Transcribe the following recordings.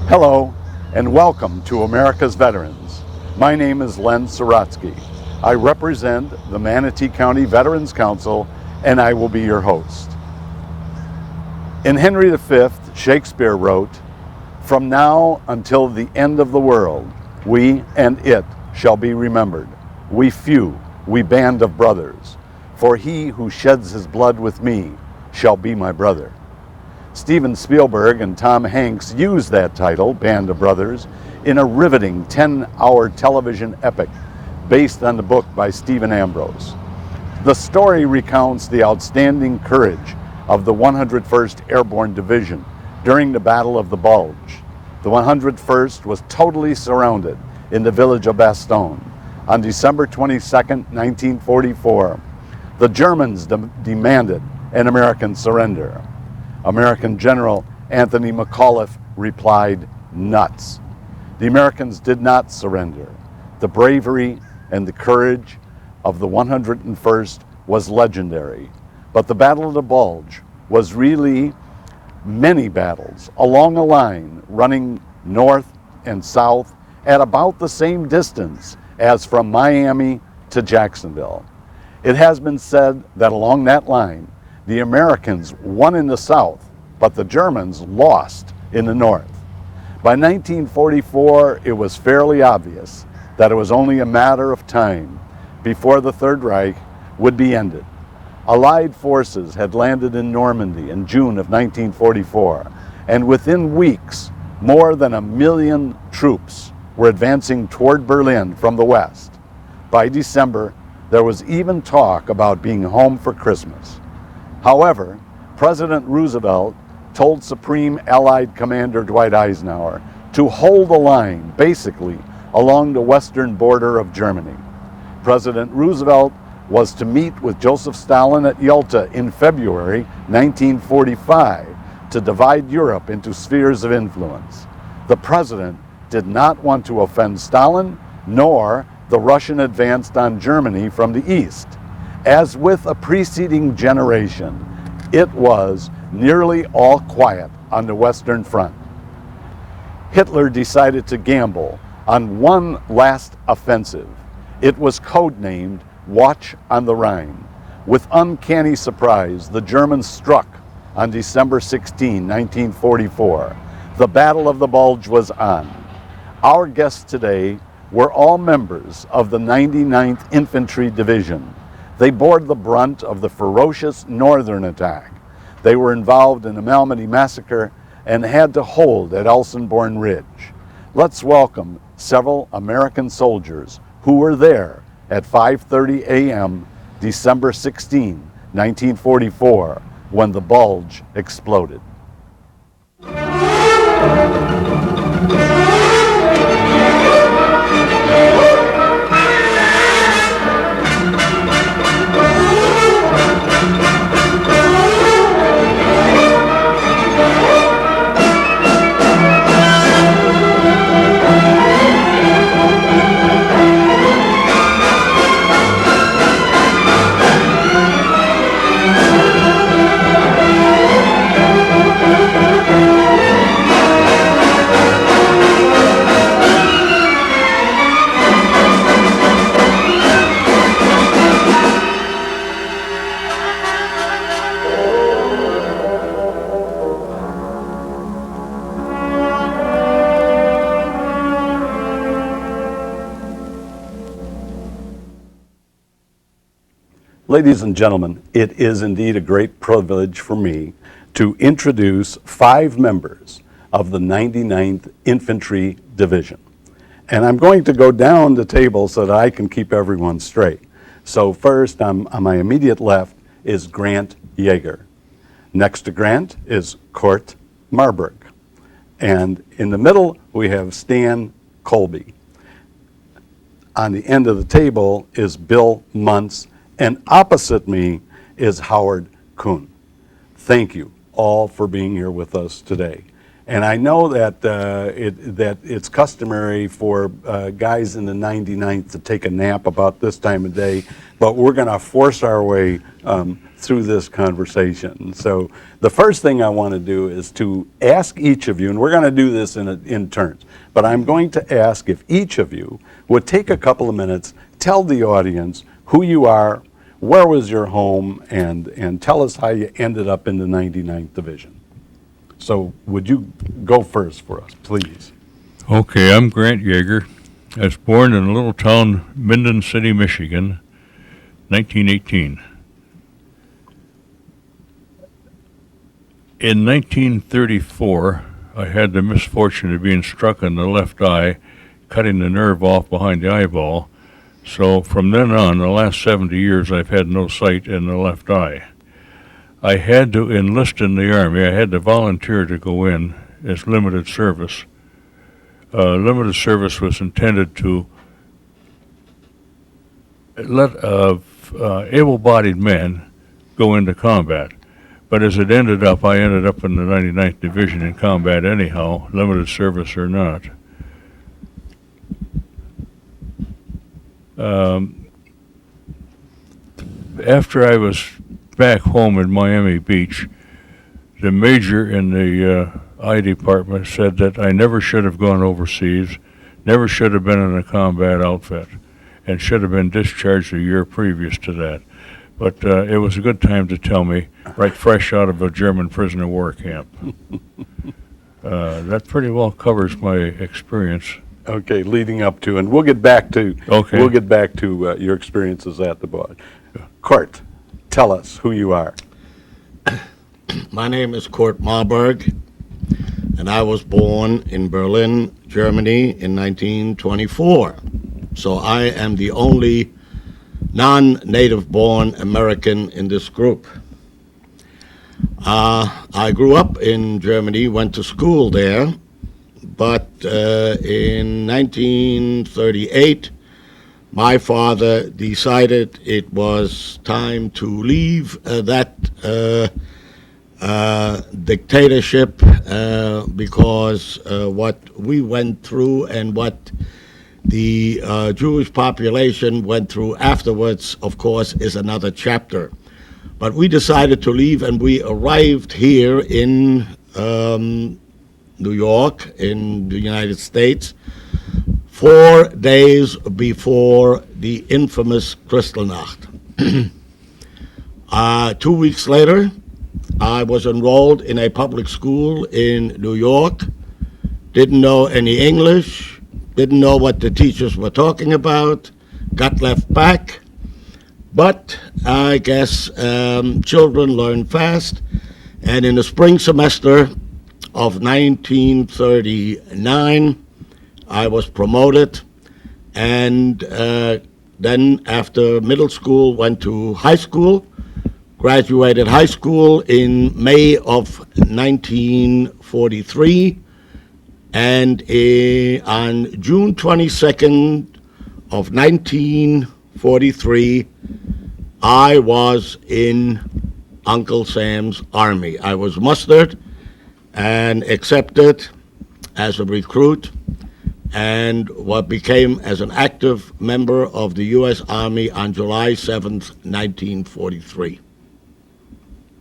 Hello, and welcome to America's Veterans. My name is Len Sorotsky. I represent the Manatee County Veterans Council, and I will be your host. In Henry V, Shakespeare wrote, "From now until the end of the world, we and it shall be remembered. We few, we band of brothers. For he who sheds his blood with me shall be my brother." Steven Spielberg and Tom Hanks used that title, Band of Brothers, in a riveting 10-hour television epic based on the book by Stephen Ambrose. The story recounts the outstanding courage of the 101st Airborne Division during the Battle of the Bulge. The 101st was totally surrounded in the village of Bastogne. On December 22, 1944, the Germans demanded an American surrender. American General Anthony McAuliffe replied, "Nuts." The Americans did not surrender. The bravery and the courage of the 101st was legendary. But the Battle of the Bulge was really many battles along a line running north and south at about the same distance as from Miami to Jacksonville. It has been said that along that line, the Americans won in the south, but the Germans lost in the north. By 1944, it was fairly obvious that it was only a matter of time before the Third Reich would be ended. Allied forces had landed in Normandy in June of 1944, and within weeks, more than 1 million troops were advancing toward Berlin from the west. By December, there was even talk about being home for Christmas. However, President Roosevelt told Supreme Allied Commander Dwight Eisenhower to hold the line, basically, along the western border of Germany. President Roosevelt was to meet with Joseph Stalin at Yalta in February 1945 to divide Europe into spheres of influence. The president did not want to offend Stalin, nor the Russian advance on Germany from the east. As with a preceding generation, it was nearly all quiet on the Western Front. Hitler decided to gamble on one last offensive. It was codenamed Watch on the Rhine. With uncanny surprise, the Germans struck on December 16, 1944. The Battle of the Bulge was on. Our guests today were all members of the 99th Infantry Division. They bore the brunt of the ferocious northern attack. They were involved in the Malmedy Massacre and had to hold at Elsenborn Ridge. Let's welcome several American soldiers who were there at 5:30 a.m. December 16, 1944, when the Bulge exploded. Ladies and gentlemen, it is indeed a great privilege for me to introduce 5 members of the 99th Infantry Division. And I'm going to go down the table so that I can keep everyone straight. So first, on my immediate left is Grant Yeager. Next to Grant is Kurt Marburg. And in the middle, we have Stan Colby. On the end of the table is Bill Muntz, and opposite me is Howard Kuhn. Thank you all for being here with us today. And I know that that it's customary for guys in the 99th to take a nap about this time of day, but we're going to force our way through this conversation. So the first thing I want to do is to ask each of you, and we're going to do this in turns, but I'm going to ask if each of you would take a couple of minutes, tell the audience who you are, where was your home, and tell us how you ended up in the 99th Division. So would you go first for us, please? Okay, I'm Grant Yeager. I was born in a little town, Minden City, Michigan, 1918. In 1934, I had the misfortune of being struck in the left eye, cutting the nerve off behind the eyeball. So from then on, the last 70 years, I've had no sight in the left eye. I had to enlist in the Army. I had to volunteer to go in as limited service. Limited service was intended to let able-bodied men go into combat. But as it ended up, I ended up in the 99th Division in combat anyhow, limited service or not. After I was back home in Miami Beach, the major in the eye department said that I never should have gone overseas, never should have been in a combat outfit, and should have been discharged a year previous to that. But it was a good time to tell me, right fresh out of a German prisoner of war camp. That pretty well covers my experience. Okay, leading up to, and we'll get back to your experiences at the bar. Kurt, tell us who you are. My name is Kurt Marburg, and I was born in Berlin, Germany in 1924. So I am the only non-native born American in this group. I grew up in Germany, went to school there, but in 1938, my father decided it was time to leave that dictatorship because what we went through and what the Jewish population went through afterwards, of course, is another chapter. But we decided to leave, and we arrived here in New York, in the United States, 4 days before the infamous Kristallnacht. 2 weeks later, I was enrolled in a public school in New York, didn't know any English, didn't know what the teachers were talking about, got left back, but I guess children learn fast, and in the spring semester of 1939, I was promoted, and then after middle school went to high school, graduated high school in May of 1943, and on June 22nd of 1943, I was in Uncle Sam's Army. I was mustered and accepted as a recruit, and what became as an active member of the U.S. Army on July 7th, 1943.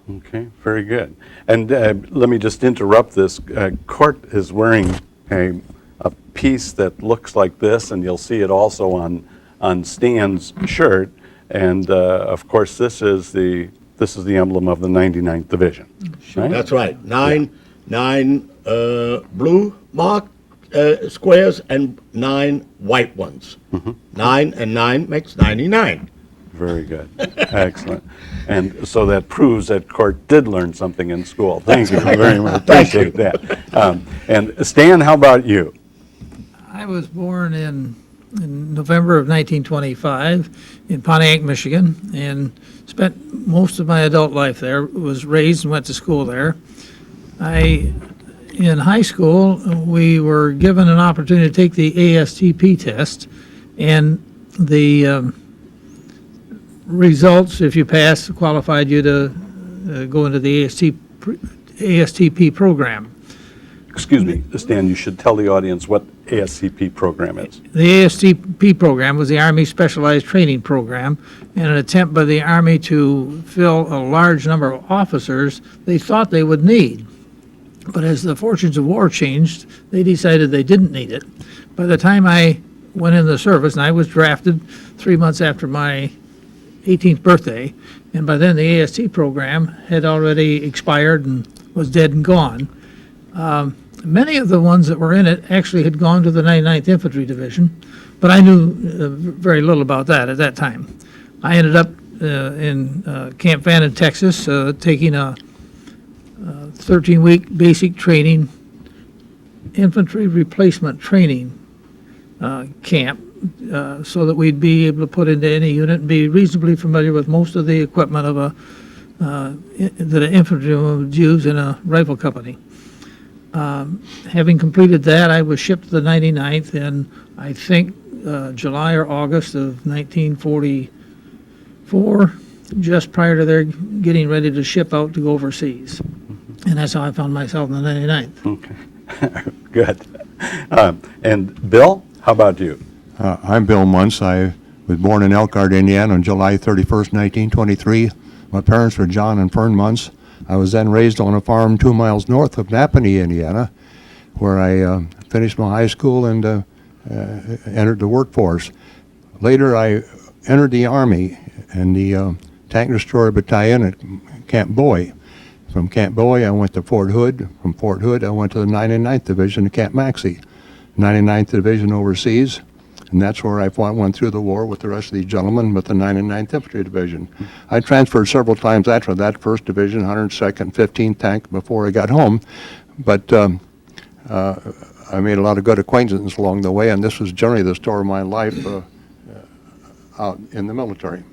Okay, very good. And let me just interrupt this. Kurt is wearing a piece that looks like this, and you'll see it also on Stan's shirt. And of course, this is the emblem of the 99th Division. Right? That's right. Nine blue mark squares and 9 white ones. Mm-hmm. 9 and 9 makes 99. Very good. Excellent. And so that proves that Kurt did learn something in school. Thank you very much. Appreciate that. And Stan, how about you? I was born in November of 1925 in Pontiac, Michigan, and spent most of my adult life there. Was raised and went to school there. In high school, we were given an opportunity to take the ASTP test, and the results, if you passed, qualified you to go into the ASTP program. Excuse me, Stan, you should tell the audience what ASCP program is. The ASTP program was the Army Specialized Training Program, and an attempt by the Army to fill a large number of officers they thought they would need. But as the fortunes of war changed, they decided they didn't need it. By the time I went in the service, and I was drafted 3 months after my 18th birthday, and by then the AST program had already expired and was dead and gone. Many of the ones that were in it actually had gone to the 99th Infantry Division, but I knew very little about that at that time. I ended up in Camp Fannin, Texas, taking a 13-week basic training, infantry replacement training camp, so that we'd be able to put into any unit and be reasonably familiar with most of the equipment of that an infantryman would use in a rifle company. Having completed that, I was shipped to the 99th in, I think, July or August of 1944, just prior to their getting ready to ship out to go overseas. And that's how I found myself in the 99th. Okay, good. And Bill, how about you? I'm Bill Muntz. I was born in Elkhart, Indiana on July 31st, 1923. My parents were John and Fern Muntz. I was then raised on a farm 2 miles north of Manatee, Indiana, where I finished my high school and entered the workforce. Later, I entered the Army in the Tank Destroyer Battalion at Camp Bowie. From Camp Bowie, I went to Fort Hood. From Fort Hood, I went to the 99th Division at Camp Maxey, 99th Division overseas. And that's where I went through the war with the rest of these gentlemen with the 99th Infantry Division. I transferred several times after that, 1st Division, 102nd, 15th Tank before I got home. But I made a lot of good acquaintances along the way, and this was generally the story of my life out in the military.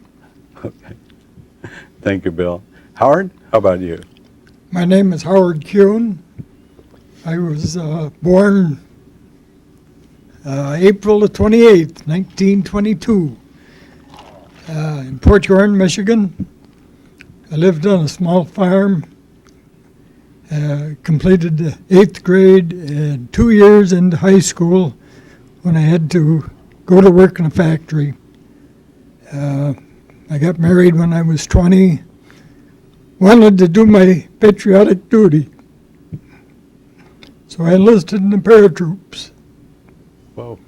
Okay. Thank you, Bill. Howard, how about you? My name is Howard Kuhn. I was born April the 28th, 1922, in Port Huron, Michigan. I lived on a small farm, completed the 8th grade and 2 years into high school when I had to go to work in a factory. I got married when I was 20, wanted to do my patriotic duty, so I enlisted in the paratroops. Whoa.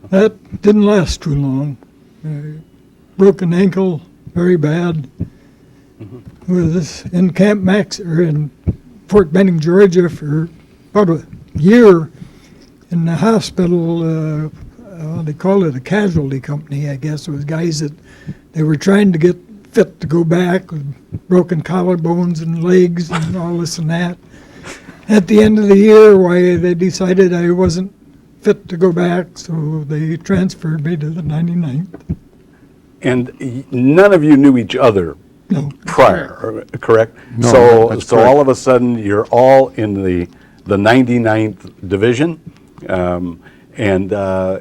That didn't last too long. Broke an ankle very bad. Was in Camp Max, or in Fort Benning, Georgia, for about a year in the hospital. They call it a casualty company, I guess. It was guys that they were trying to get fit to go back with broken collarbones and legs and all this and that. At the end of the year, they decided I wasn't fit to go back, so they transferred me to the 99th. And none of you knew each other No. prior, correct? No, so that's so correct. all of a sudden, you're all in the 99th Division, and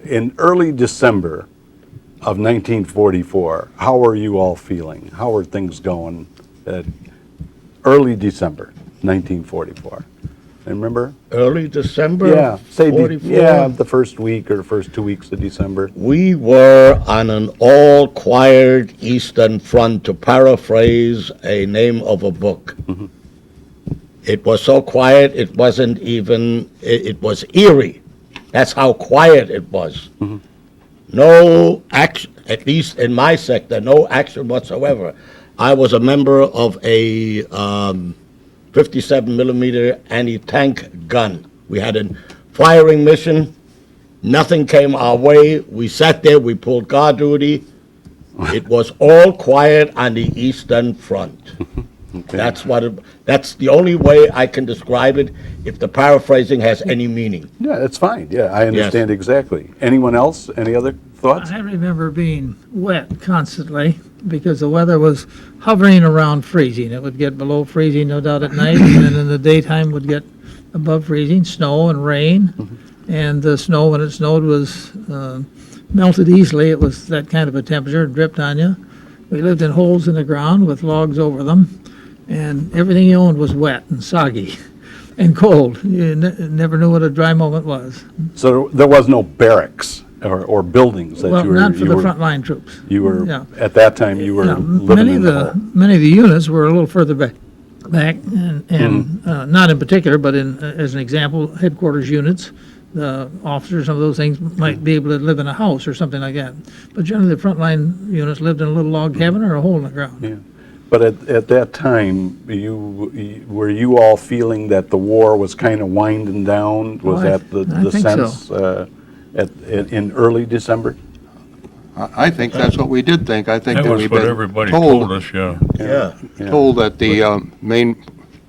in early December of 1944, how are you all feeling? How are things going at early December 1944? Remember? Early December Yeah, say 44. the first week or the first 2 weeks of December. We were on an all-quiet Eastern Front, to paraphrase a name of a book. It was so quiet, it wasn't even, it was eerie. That's how quiet it was. No action, at least in my sector, no action whatsoever. I was a member of a 57 millimeter anti-tank gun. We had a firing mission. Nothing came our way. We sat there, we pulled guard duty. It was all quiet on the Eastern Front. Okay. That's the only way I can describe it, if the paraphrasing has any meaning. Yeah, that's fine. Yeah, I understand exactly. Anyone else? Any other thoughts? I remember being wet constantly because the weather was hovering around freezing. It would get below freezing, no doubt, at night, and then in the daytime would get above freezing, snow and rain. And the snow, when it snowed, was melted easily. It was that kind of a temperature, it dripped on you. We lived in holes in the ground with logs over them, and everything you owned was wet and soggy. and cold. You never knew what a dry moment was. So there was no barracks or buildings that Well, you were. not for you the were- frontline troops. You were, Yeah. at that time, you were Yeah, living in the home. many of the units were a little further back, and Mm-hmm. not in particular, but as an example, headquarters units, the officers, some of those things might be able to live in a house or something like that. But generally, the frontline units lived in a little log cabin or a hole in the ground. Yeah. But at that time, were you all feeling that the war was kind of winding down? Was I- that I the think so. sense in early December? I think that's what we did think. I think That that was we've what been everybody told us, yeah. Yeah. told that the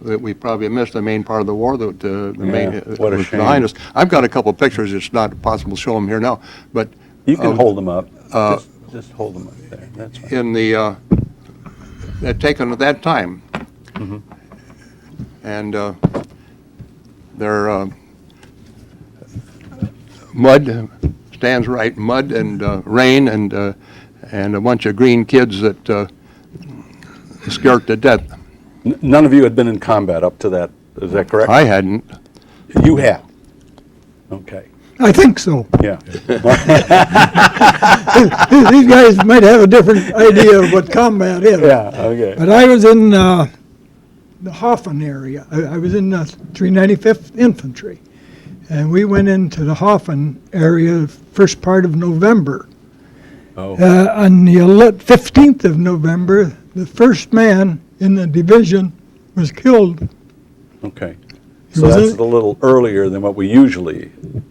that we probably missed the main part of the war, that the main what a was shame. behind us. I've got a couple pictures. It's not possible to show them here now, but You can Uh, hold them up. Just hold them up there. That's fine. in the taken at that time, and they're mud stands right, mud and rain and a bunch of green kids that scared to death. None of you had been in combat up to that. Is that correct? I hadn't. You had. Okay. I think so. Yeah. These guys might have a different idea of what combat is. Yeah. Okay. But I was in the Hoffen area. I was in the 395th Infantry. And we went into the Hoffen area first part of November. Oh. On the 15th of November, the first man in the division was killed. Okay. He So was that's in- a little earlier than what we usually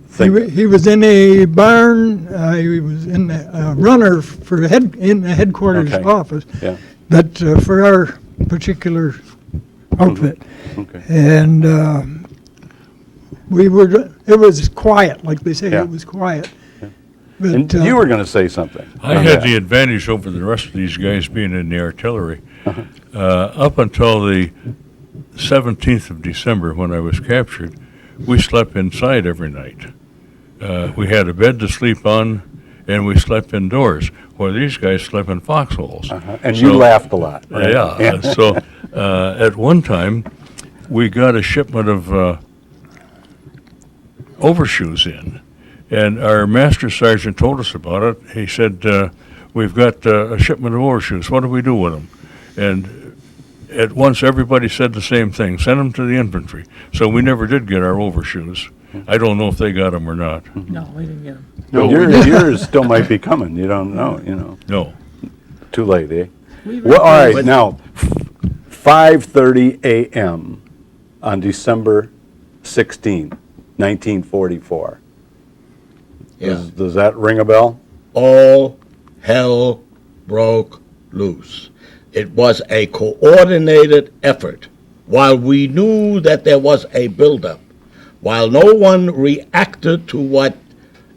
think. He was in a barn. He was in a runner for in the headquarters Okay. office. Yeah. But for our particular outfit, Okay. and it was quiet, like they say, Yeah. it was quiet. But, And you were going to say something. I had the advantage over the rest of these guys being in the artillery. Up until the 17th of December, when I was captured, we slept inside every night. We had a bed to sleep on, and we slept indoors, where these guys slept in foxholes. And you laughed a lot, right? Yeah. So at one time, we got a shipment of overshoes in, and our master sergeant told us about it. He said, "We've got a shipment of overshoes. What do we do with them?" And at once, everybody said the same thing: send them to the infantry. So we never did get our overshoes. I don't know if they got them or not. No, we didn't get them. No, yours still might be coming. You don't know. No. Too late, eh? Well, all right. Now, 5:30 a.m. on December 16, 1944. Yeah. Does that ring a bell? All hell broke loose. It was a coordinated effort. While we knew that there was a buildup, while no one reacted to what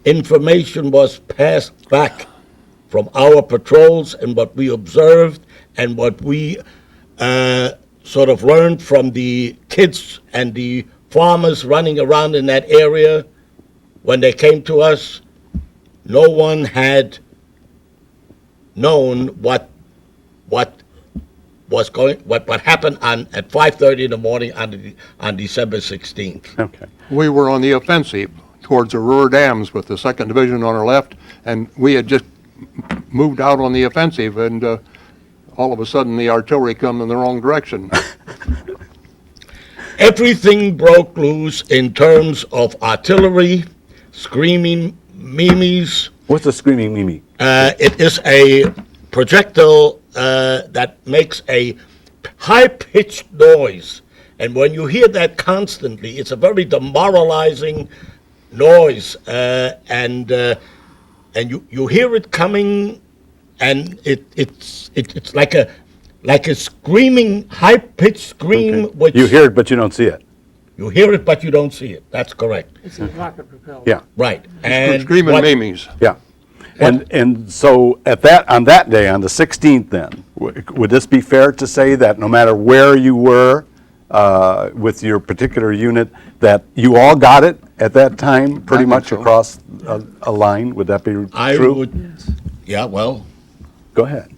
information was passed back from our patrols and what we observed and what we sort of learned from the kids and the farmers running around in that area, when they came to us, no one had known what happened at 5:30 in the morning on December 16th. Okay. We were on the offensive towards the Ruhr Dams with the 2nd Division on our left, and we had just moved out on the offensive, and all of a sudden the artillery come in the wrong direction. Everything broke loose in terms of artillery, screaming mimes. What's a screaming Mimi? It is a projectile that makes a high-pitched noise. And when you hear that constantly, it's a very demoralizing noise. And you hear it coming, and it's like a screaming, high-pitched scream. Okay. Which You hear it, but you don't see it. you hear it, but you don't see it. That's correct. It's a rocket propelled. Yeah. Right. And Screaming what- Mimis. Yeah. And so on that day, on the 16th then, would this be fair to say that no matter where you were with your particular unit, that you all got it at that time, pretty think much so. across a line? Would that be I true? would, Yes. yeah, well, Go ahead.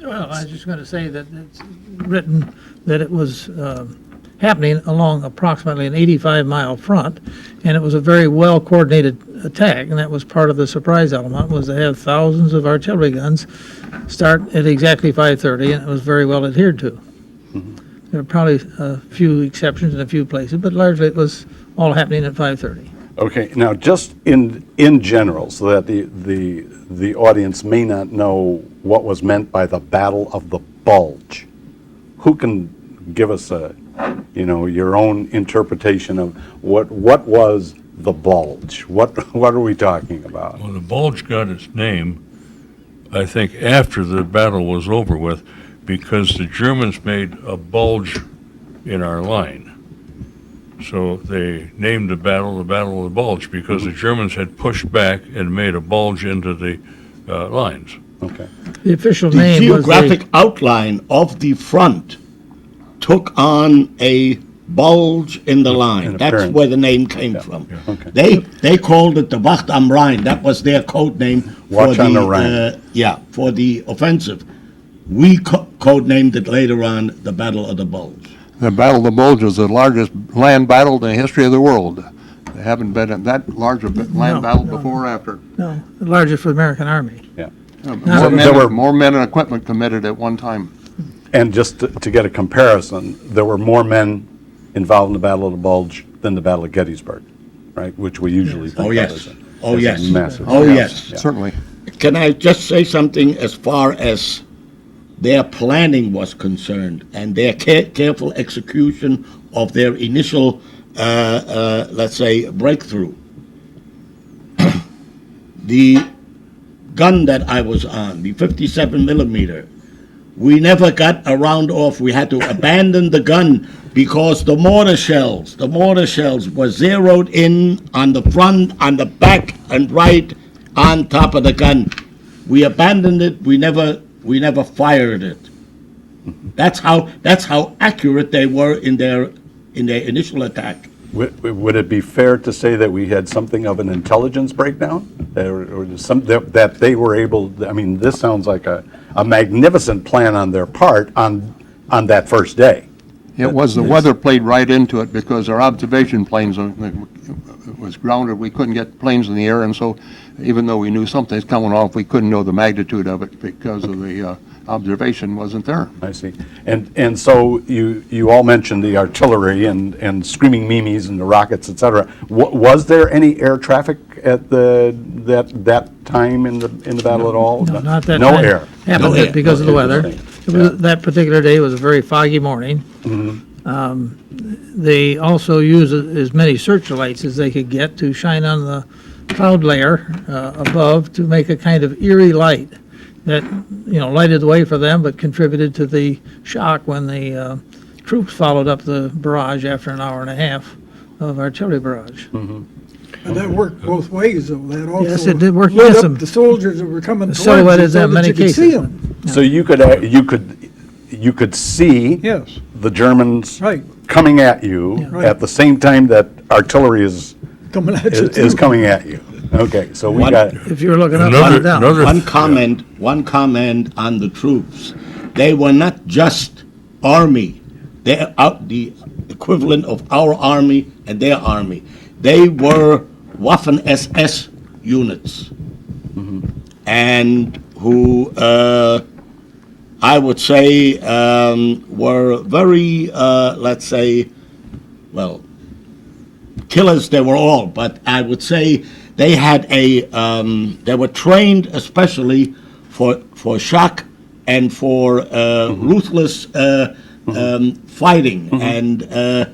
Well, I was just going to say that it's written that it was happening along approximately an 85-mile front, and it was a very well-coordinated attack, and that was part of the surprise element, was to have thousands of artillery guns start at exactly 5:30, and it was very well adhered to. There were probably a few exceptions in a few places, but largely it was all happening at 5:30. Okay, now just in general, so that the audience may not know what was meant by the Battle of the Bulge, who can give us your own interpretation of what was the Bulge? What are we talking about? Well, the Bulge got its name, I think, after the battle was over with, because the Germans made a bulge in our line. So they named the Battle of the Bulge, because the Germans had pushed back and made a bulge into the lines. Okay. The official The name was geographic outline of the front took on a bulge in the line. That's appearance. where the name came from. Okay. They called it the Wacht am Rhein. That was their code name for Watch on the Rhine. for the offensive. We codenamed it later on the Battle of the Bulge. The Battle of the Bulge was the largest land battle in the history of the world. There haven't been that large a land battle before or after. no, the largest for the American Army. Yeah. More men and equipment committed at one time. And just to get a comparison, there were more men involved in the Battle of the Bulge than the Battle of Gettysburg, right? Which we usually think Oh, of yes. as a, Oh, as a yes. massive. Oh, yes. Yeah. Certainly. Can I just say something as far as their planning was concerned and their careful execution of their initial, let's say, breakthrough? The gun that I was on, the 57 millimeter, we never got a round off. We had to abandon the gun because the mortar shells were zeroed in on the front, on the back, and right on top of the gun. We abandoned it. We never fired it. That's how accurate they were in their initial attack. Would it be fair to say that we had something of an intelligence breakdown? That they were able, I mean, this sounds like a magnificent plan on their part on that first day. It was, the weather played right into it because our observation planes was grounded. We couldn't get planes in the air, and so even though we knew something's coming off, we couldn't know the magnitude of it because of the observation wasn't there. I see. And so you all mentioned the artillery and screaming Mimis and the rockets, et cetera. Was there any air traffic at that time in the battle at all? No, not that No time. air. Happened No air. because of the weather. Interesting. It was, that particular day was a very foggy morning. They also used as many searchlights as they could get to shine on the cloud layer above to make a kind of eerie light that, lighted the way for them, but contributed to the shock when the troops followed up the barrage after an hour and a half of artillery barrage. And that worked both ways, though. That also Yes, it did work lit against up them. the soldiers that were coming towards you Silhouetted so them in that many you could see cases. them. So you could see Yes, the Germans right, coming at you Right. at the same time that artillery is coming at you. is too. coming at you. Okay, so we One- got, If you were looking up, write it down. One comment on the troops. They were not just army. They're out the equivalent of our army and their army. They were Waffen SS units, and who I would say were very, let's say, well, killers they were all, but I would say they had they were trained especially for shock and for ruthless fighting. And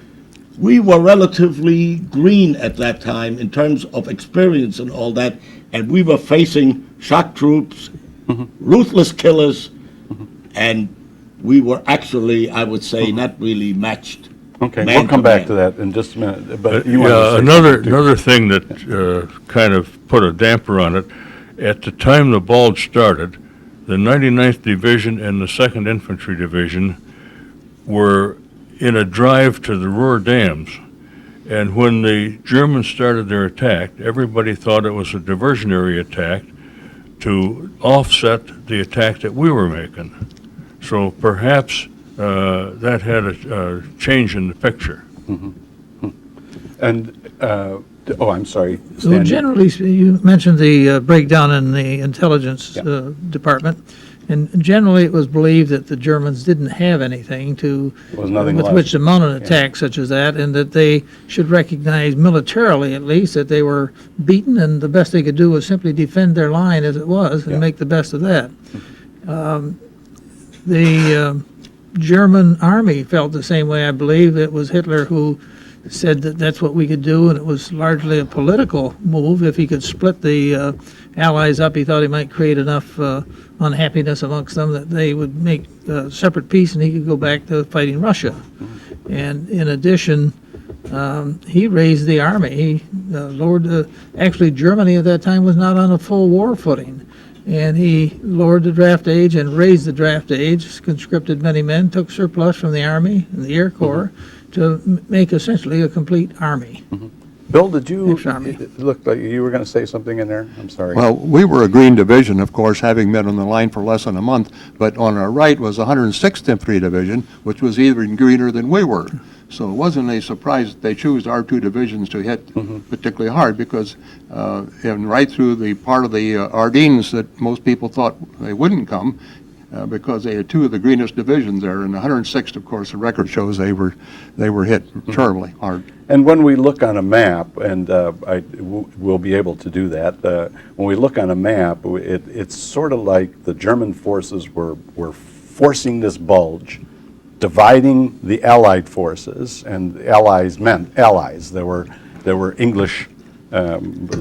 we were relatively green at that time in terms of experience and all that, and we were facing shock troops, ruthless killers, and we were actually, I would say, not really matched. okay, man we'll come back man. to that in just a minute, but you want to say Another something, too. another thing that kind of put a damper on it, at the time the Bulge started, the 99th Division and the 2nd Infantry Division were in a drive to the Ruhr dams. And when the Germans started their attack, everybody thought it was a diversionary attack to offset the attack that we were making. So perhaps that had a change in the picture. And, I'm sorry. So Stan, generally, you mentioned the breakdown in the intelligence Yeah. department, and generally it was believed that the Germans didn't have anything was nothing with left. which to mount an attack such as that, and that they should recognize militarily at least that they were beaten, and the best they could do was simply defend their line as it was and Yeah. make the best of that. The German army felt the same way. I believe it was Hitler who said that that's what we could do, and it was largely a political move. If he could split the Allies up, he thought he might create enough unhappiness amongst them that they would make separate peace and he could go back to fighting Russia. And in addition, he raised the army. He lowered actually, Germany at that time was not on a full war footing. And he lowered the draft age and raised the draft age, conscripted many men, took surplus from the Army and the Air Corps to make essentially a complete army. Bill, did you, Thanks, Army. it looked like you were going to say something in there? I'm sorry. Well, we were a Green Division, of course, having been on the line for less than a month, but on our right was 106th Infantry Division, which was even greener than we were. So it wasn't a surprise that they chose our two divisions to hit particularly hard, because and right through the part of the Ardennes that most people thought they wouldn't come, because they had two of the greenest divisions there, and the 106th, of course, the record shows they were hit terribly hard. And when we look on a map, and we'll be able to do that, when we look on a map, it's sort of like the German forces were forcing this bulge, dividing the Allied forces, and Allies meant Allies. There were English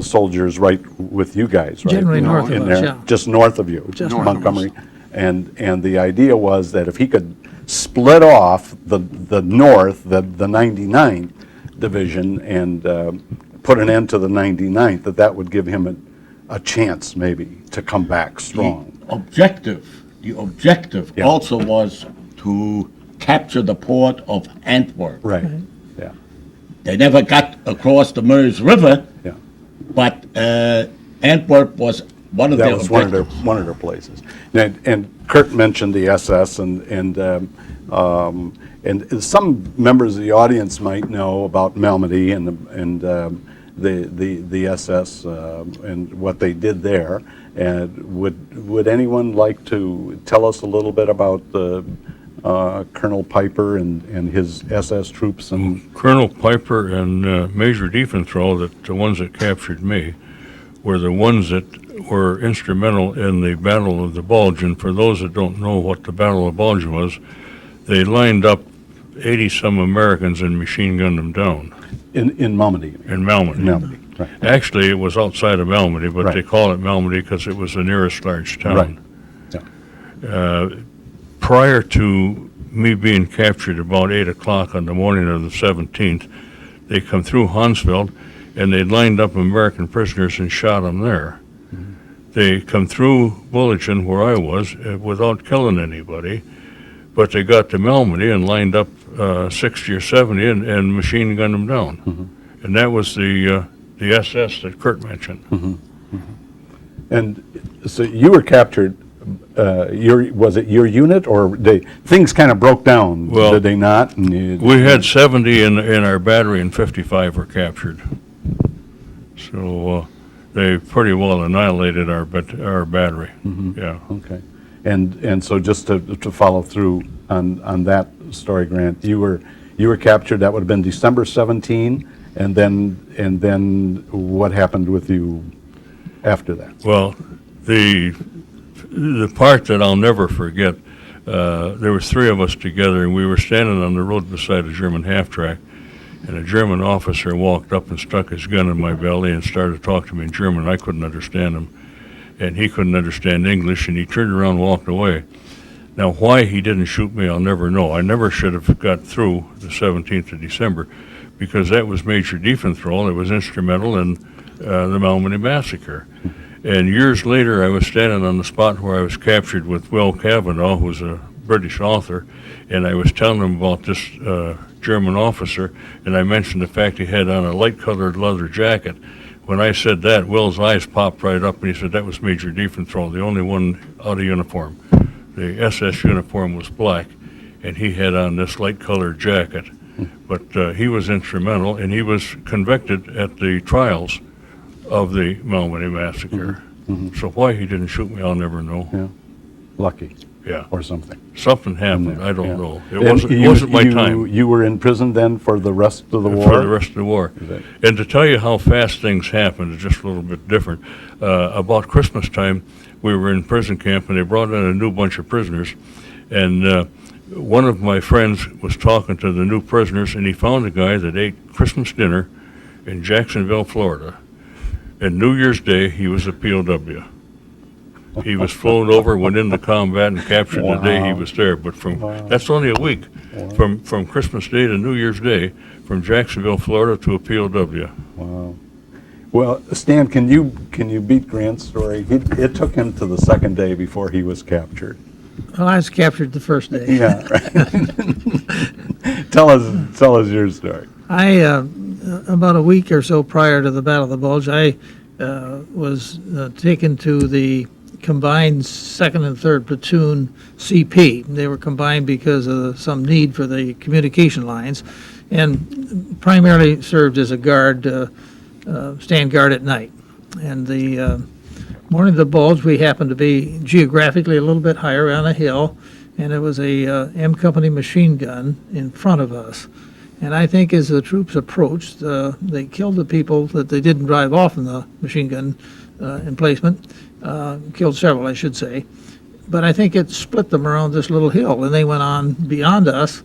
soldiers right with you guys, right? Generally You know, north of in us, there, yeah. just north of you, Just north of Montgomery. And the idea was that if he could split off the north, the 99th Division, and put an end to the 99th, that would give him a chance maybe to come back strong. The objective Yeah. also was to capture the port of Antwerp. Right, yeah, They never got across the Meuse River, yeah. but Antwerp was one of That their was objectives. one of their places. And Kurt mentioned the SS, and some members of the audience might know about Malmedy and the SS and what they did there. And would anyone like to tell us a little bit about Colonel Piper and his SS troops? And Colonel Piper and Major Diefenthal, the ones that captured me, were the ones that were instrumental in the Battle of the Bulge. And for those that don't know what the Battle of Bulge was, they lined up 80-some Americans and machine-gunned them down in Malmedy. in Malmedy. Malmedy, right. Actually, it was outside of Malmedy, but they Right. call it Malmedy because it was the nearest large town. Right. Yeah. Prior to me being captured about 8 o'clock on the morning of the 17th, they come through Hansfeld, and they lined up American prisoners and shot them there. They come through Bulge, where I was, without killing anybody, but they got to Malmedy and lined up 60 or 70 and machine gunned them down. And that was the SS that Kurt mentioned. And so you were captured. Was it your unit, or things kind of broke down? Well, did they not? And We had 70 in our battery, and 55 were captured. So they pretty well annihilated our battery. Yeah. Okay. And so just to follow through on that story, Grant, you were captured. That would have been December 17, and then what happened with you after that? Well, the part that I'll never forget, there was three of us together, and we were standing on the road beside a German half-track, and a German officer walked up and stuck his gun in my belly and started talking to me in German. I couldn't understand him, and he couldn't understand English, and he turned around and walked away. Now, why he didn't shoot me, I'll never know. I never should have got through the 17th of December, because that was Major Diefenthal that was instrumental in the Malmedy Massacre. And years later, I was standing on the spot where I was captured with Will Cavanaugh, who was a British author, and I was telling him about this German officer, and I mentioned the fact he had on a light-colored leather jacket. When I said that, Will's eyes popped right up, and he said, that was Major Diefenthal, the only one out of uniform. The SS uniform was black, and he had on this light-colored jacket. But he was instrumental, and he was convicted at the trials of the Malmedy Massacre. So why he didn't shoot me, I'll never know. Yeah. Lucky Yeah. or something. Something happened, Yeah, I don't yeah. know. It And wasn't my time. You were in prison then for the rest of the war? For the rest of the war. Okay. And to tell you how fast things happened is just a little bit different. About Christmas time, we were in prison camp, and they brought in a new bunch of prisoners. And one of my friends was talking to the new prisoners, and he found a guy that ate Christmas dinner in Jacksonville, Florida. And New Year's Day, he was a POW. He was flown over, went into combat, and captured the day he was there. But that's only a week. From Christmas Day to New Year's Day, from Jacksonville, Florida to a POW. Wow. Well, Stan, can you beat Grant's story? It took him to the second day before he was captured. Well, I was captured the first day. Yeah, right. Tell us your story. About a week or so prior to the Battle of the Bulge, I was taken to the combined 2nd and 3rd Platoon CP. They were combined because of some need for the communication lines, and primarily served as a guard, stand guard at night. And the morning of the Bulge, we happened to be geographically a little bit higher on a hill, and it was a M Company machine gun in front of us. And I think as the troops approached, they killed the people that they didn't drive off in the machine gun emplacement, killed several, I should say. But I think it split them around this little hill, and they went on beyond us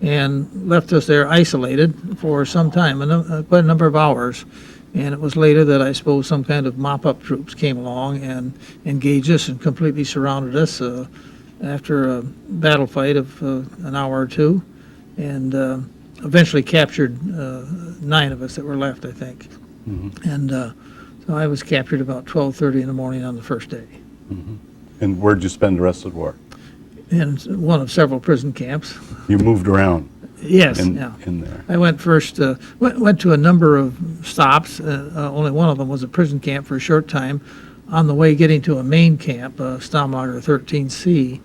and left us there isolated for some time, quite a number of hours. And it was later that I suppose some kind of mop-up troops came along and engaged us and completely surrounded us after a battle fight of an hour or two, and eventually captured 9 of us that were left, I think. And so I was captured about 12:30 in the morning on the first day. And where'd you spend the rest of the war? In one of several prison camps. You moved around Yes, in yeah. there. I went first, went to a number of stops. Only one of them was a prison camp for a short time. On the way getting to a main camp, Stammlager 13C,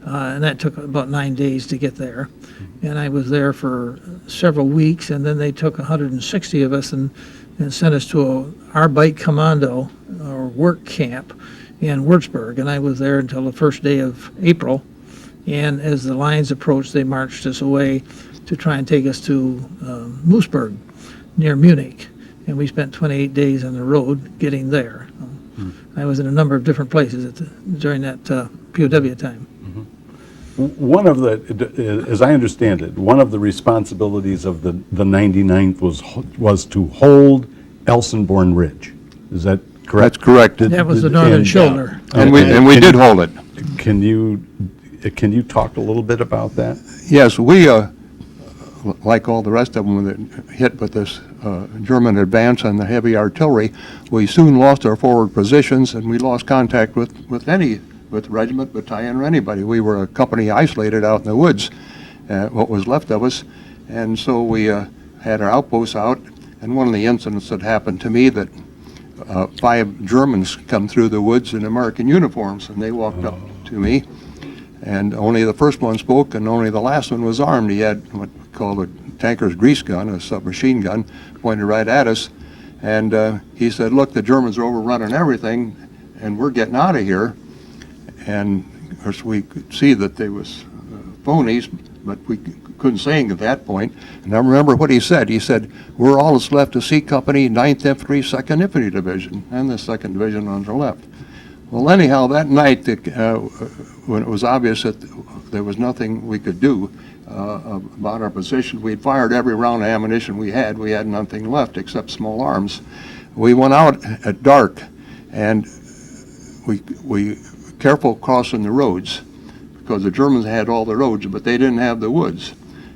and that took about 9 days to get there. And I was there for several weeks, and then they took 160 of us and sent us to a Arbeit Commando, or work camp, in Würzburg. And I was there until the first day of April. And as the lines approached, they marched us away to try and take us to Moosburg, near Munich. And we spent 28 days on the road getting there. I was in a number of different places during that POW time. One of the, as I understand it, one of the responsibilities of the 99th was to hold Elsenborn Ridge. Is that correct? That's correct. That was the northern shoulder. And we did hold it. Can you talk a little bit about that? Yes, we, like all the rest of them that hit with this German advance and the heavy artillery, we soon lost our forward positions, and we lost contact with regiment, battalion, or anybody. We were a company isolated out in the woods, what was left of us, and so we had our outposts out. And one of the incidents that happened to me, that 5 Germans come through the woods in American uniforms, and they walked up to me, and only the first one spoke, and only the last one was armed. He had what we call a tanker's grease gun, a submachine gun, pointed right at us, and he said, "Look, the Germans are overrunning everything, and we're getting out of here." And of course we could see that they was phonies, but we couldn't say anything at that point. And I remember what he said. He said, "We're all that's left of C Company, 9th Infantry, 2nd Infantry Division, and the 2nd Division on the left." Well, anyhow, that night, when it was obvious that there was nothing we could do about our position, we'd fired every round of ammunition we had. We had nothing left except small arms. We went out at dark, and we careful crossing the roads, because the Germans had all the roads, but they didn't have the woods.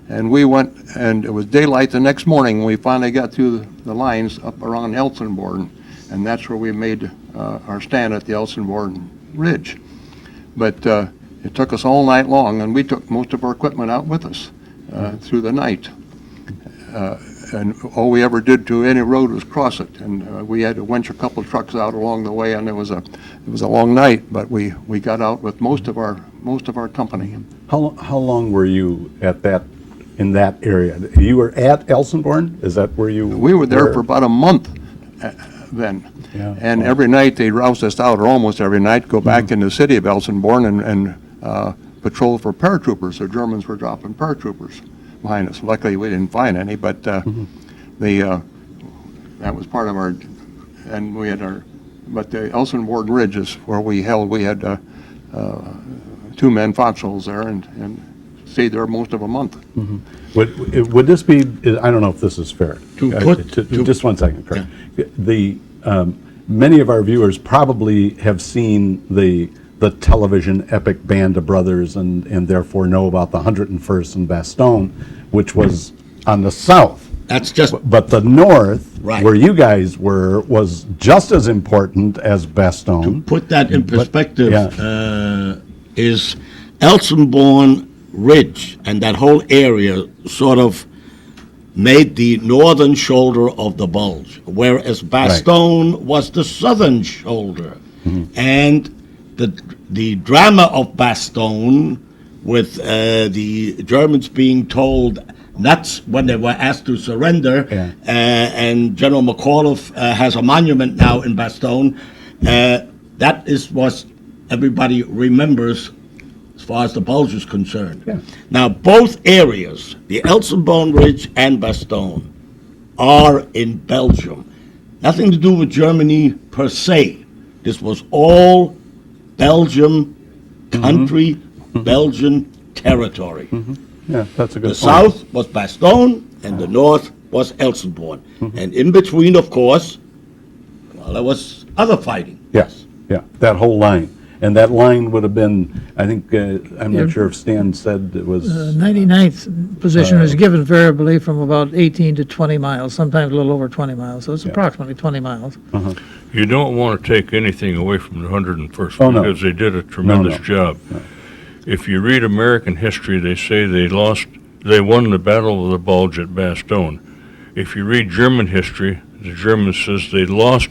And we went, and it was daylight the next morning when we finally got through the lines up around Elsenborn, and that's where we made our stand at the Elsenborn Ridge. But it took us all night long, and we took most of our equipment out with us through the night. And all we ever did to any road was cross it, and we had to winch a couple of trucks out along the way, and it was a long night, but we got out with most of our most of our company. How long were you in that area? You were at Elsenborn? Is that where you We were there for about a month then. Yeah. And every night they roused us out, or almost every night, go back in the city of Elsenborn and patrol for paratroopers. The Germans were dropping paratroopers behind us. Luckily, we didn't find any, but that was part of our, and we had but the Elsenborn Ridge is where we had 2 men foxholes there and stayed there most of a month. Would this be, I don't know if this is fair. Just 1 second, Kurt. Yeah. Many of our viewers probably have seen the television epic Band of Brothers and therefore know about the 101st and Bastogne, which was on the south. That's just, But the north, Right. where you guys were, was just as important as Bastogne. put that in perspective, yeah. is Elsenborn Ridge and that whole area sort of made the northern shoulder of the Bulge, whereas Bastogne was the southern shoulder. And the drama of Bastogne, with the Germans being told nuts when they were asked to surrender, and General McAuliffe has a monument now in Bastogne, that is what everybody remembers as far as the Bulge is concerned. Yeah. Now, both areas, the Elsenborn Ridge and Bastogne, are in Belgium. Nothing to do with Germany per se. This was all Belgium country, Belgian territory. Yeah, that's a good The point. south was Bastogne, and the north was Elsenborn. And in between, of course, well, there was other fighting. Yes, yeah, that whole line. And that line would have been, I think, I'm not sure if Stan said it was, 99th position is given variably from about 18 to 20 miles, sometimes a little over 20 miles, so it's approximately 20 miles. You don't want to take anything away from the 101st Oh, no. because they did a tremendous No. job. If you read American history, they say they won the Battle of the Bulge at Bastogne. If you read German history, the German says they lost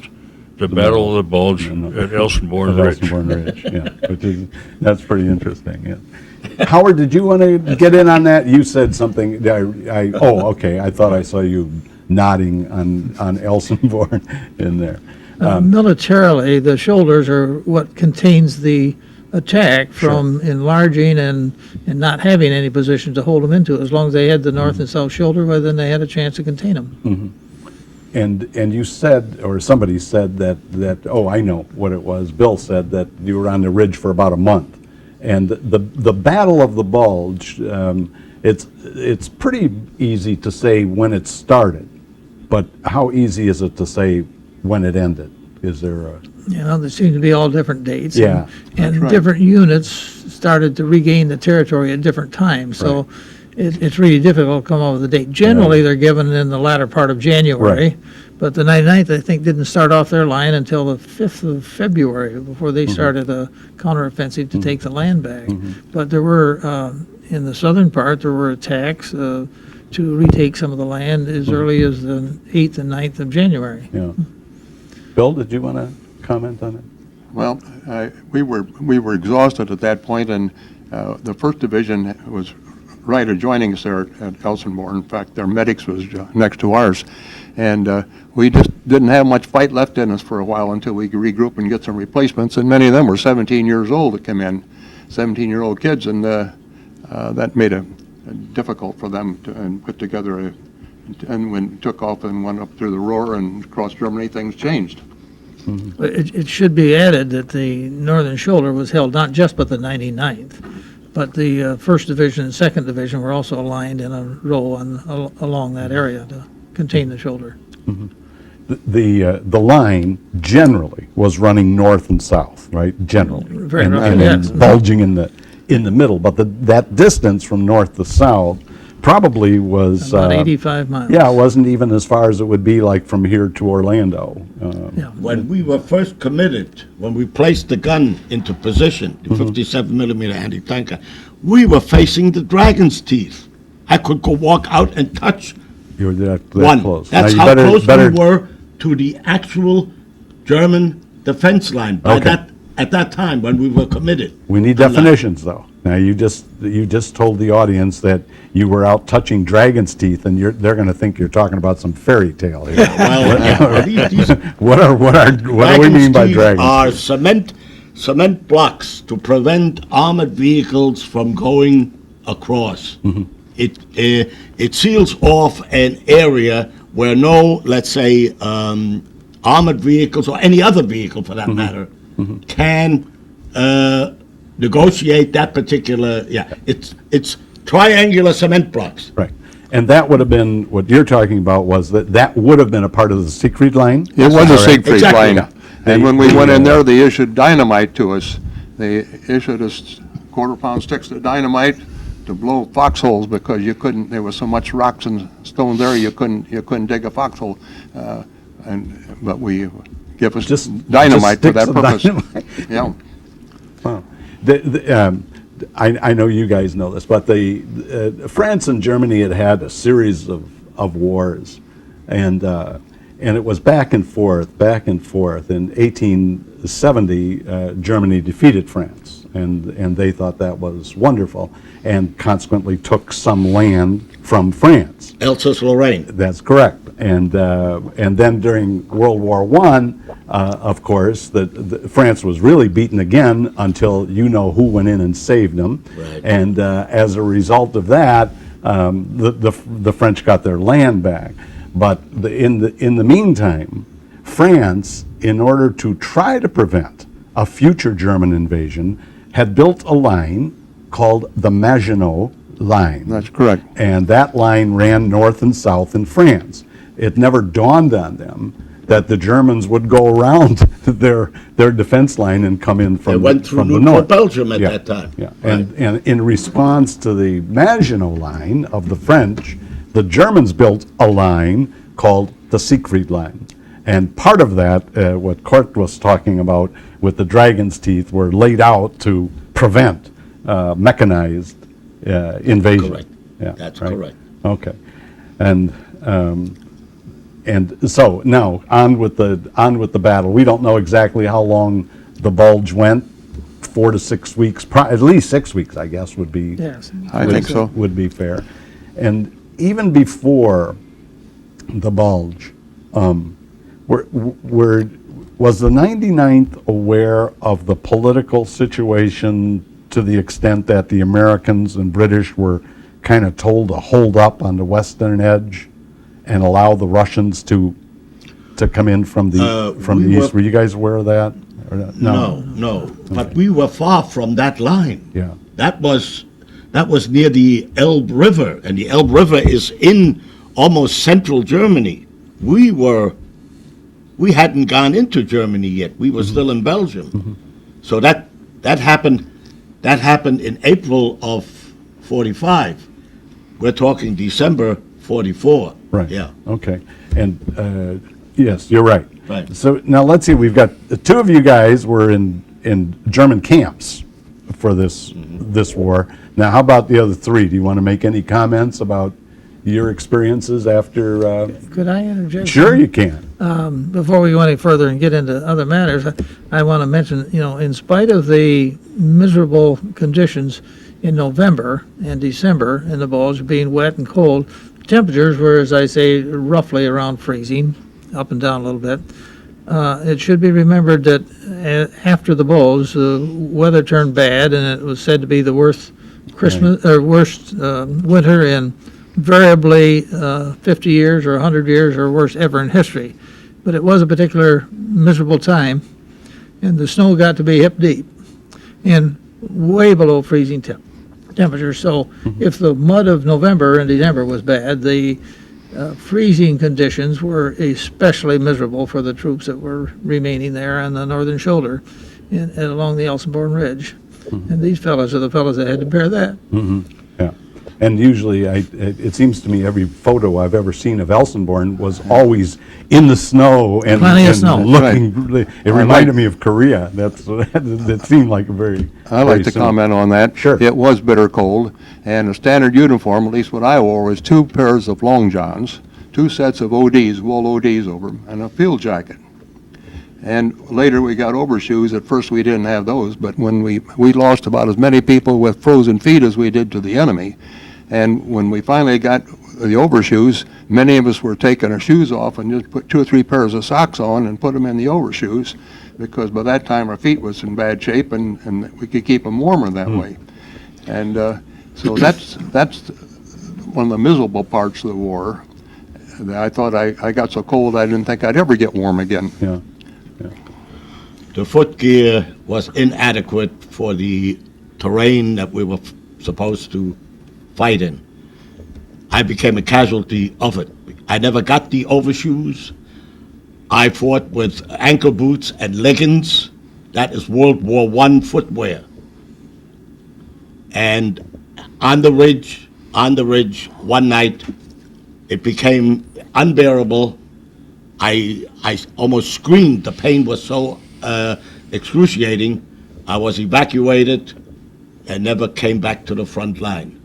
the Battle of the Bulge at Elsenborn Ridge. Elsenborn Ridge, yeah. That's pretty interesting, yeah. Howard, did you want to get in on that? You said something, okay, I thought I saw you nodding on Elsenborn in there. Militarily, the shoulders are what contains the attack from enlarging and not having any position to hold them into. As long as they had the north and south shoulder, well, then they had a chance to contain them. And you said, or somebody said that oh, I know what it was. Bill said that you were on the ridge for about a month. And the Battle of the Bulge, it's pretty easy to say when it started, but how easy is it to say when it ended? Is there a... There seem to be all different dates. Yeah, And right. different units started to regain the territory at different times, so it's really difficult to come up with a date. Generally, they're given in the latter part of January, Right. but the 99th, I think, didn't start off their line until the 5th of February, before they started a counteroffensive to take the land back. But there were, in the southern part, there were attacks to retake some of the land as early as the 8th and 9th of January. Yeah. Bill, did you want to comment on it? Well, we were exhausted at that point, and the 1st Division was right adjoining us there at Elsenborn. In fact, their medics was next to ours. And we just didn't have much fight left in us for a while until we could regroup and get some replacements. And many of them were 17 years old that came in, 17-year-old kids, and that made it difficult for them to put together and when it took off and went up through the Ruhr and across Germany, things changed. It should be added that the northern shoulder was held not just by the 99th, but the 1st Division and 2nd Division were also aligned in a row along that area to contain the shoulder. The line generally was running north and south, right? Generally, Very and, roughly, and then yes. bulging in the middle. But that distance from north to south probably was About 85 miles. Yeah, it wasn't even as far as it would be like from here to Orlando. Yeah. when we were first committed, when we placed the gun into position, the 57 millimeter anti-tanker, we were facing the dragon's teeth. I could go walk out and touch You were that one. close. That's Now, you how close better- we were to the actual German defense line. By Okay. that at that time when we were committed. We need definitions, though. Now, you just told the audience that you were out touching dragon's teeth, and they're going to think you're talking about some fairy tale here. Well, yeah, these What do we mean by dragon's dragon's teeth are cement blocks to prevent armored vehicles from going across. Mm-hmm. It seals off an area where no, let's say, armored vehicles or any other vehicle for that Mm-hmm. matter can negotiate that particular. Yeah, it's triangular cement blocks. Right. And that would have been, what you're talking about was that would have been a part of the Siegfried line? It was a Correct. Siegfried Exactly. line. Yeah. And when we went in there, they issued dynamite to us. They issued us quarter-pound sticks of dynamite to blow foxholes because you couldn't, there was so much rocks and stone there, you couldn't dig a foxhole. But we give us Just dynamite for sticks that of purpose. dynamite. Yeah. Wow. I know you guys know this, but France and Germany had a series of wars, and it was back and forth, back and forth. In 1870, Germany defeated France, and they thought that was wonderful, and consequently took some land from France. Alsace-Lorraine. That's correct. And then during World War I, of course, France was really beaten again until you know who went in and saved them. Right. And as a result of that, the French got their land back. But in the meantime, France, in order to try to prevent a future German invasion, had built a line called the Maginot Line. That's correct. And that line ran north and south in France. It never dawned on them that the Germans would go around their defense line and come in They from, went through from the neutral north. Belgium at Yeah, that time. Yeah, Right. and in response to the Maginot Line of the French, the Germans built a line called the Siegfried Line. And part of that, what Kurt was talking about with the dragon's teeth, were laid out to prevent mechanized invasion. Correct. Yeah, That's right. correct. Okay, and so now on with the battle. We don't know exactly how long the Bulge went. 4 to 6 weeks, at least 6 weeks, I guess, would be. Yes. I think so. Would be fair. And even before the Bulge, was the 99th aware of the political situation to the extent that the Americans and British were kind of told to hold up on the western edge and allow the Russians to come in from the we east? were- Were you guys aware of that? Or not? No. But we were far from that line. Yeah. That was near the Elbe River, and the Elbe River is in almost central Germany. We hadn't gone into Germany yet. We were still in Belgium. So that happened in April of 45. We're talking December 44. Right. Yeah. Okay. And yes, you're right. Right. So now let's see. We've got the two of you guys were in German camps for this war. Now, how about the other three? Do you want to make any comments about your experiences after? Could I interject? Sure, you can. Before we go any further and get into other matters, I want to mention, in spite of the miserable conditions in November and December in the Bulge being wet and cold, temperatures were, as I say, roughly around freezing, up and down a little bit. It should be remembered that after the Bulge, the weather turned bad, and it was said to be the worst winter in variably 50 years or 100 years or worse ever in history. But it was a particular miserable time, and the snow got to be hip deep and way below freezing temperature. So if the mud of November and December was bad, the freezing conditions were especially miserable for the troops that were remaining there on the northern shoulder and along the Elsenborn Ridge. And these fellows are the fellows that had to bear that. Yeah. And usually, it seems to me every photo I've ever seen of Elsenborn was always in the snow and, Plenty of and snow. looking. Really, it reminded me of Korea. That seemed like a very. I like to comment on that. Sure. It was bitter cold, and a standard uniform, at least what I wore, was 2 pairs of long johns, 2 sets of ODs, wool ODs over them, and a field jacket. And later we got overshoes. At first we didn't have those, but when we lost about as many people with frozen feet as we did to the enemy. And when we finally got the overshoes, many of us were taking our shoes off and just put 2 or 3 pairs of socks on and put them in the overshoes, because by that time our feet was in bad shape and we could keep them warmer that way. And so that's one of the miserable parts of the war. I thought I got so cold I didn't think I'd ever get warm again. Yeah. The footgear was inadequate for the terrain that we were supposed to fight in. I became a casualty of it. I never got the overshoes. I fought with ankle boots and leggings. That is World War I footwear. And on the ridge, one night, it became unbearable. I almost screamed. The pain was so excruciating. I was evacuated and never came back to the front line.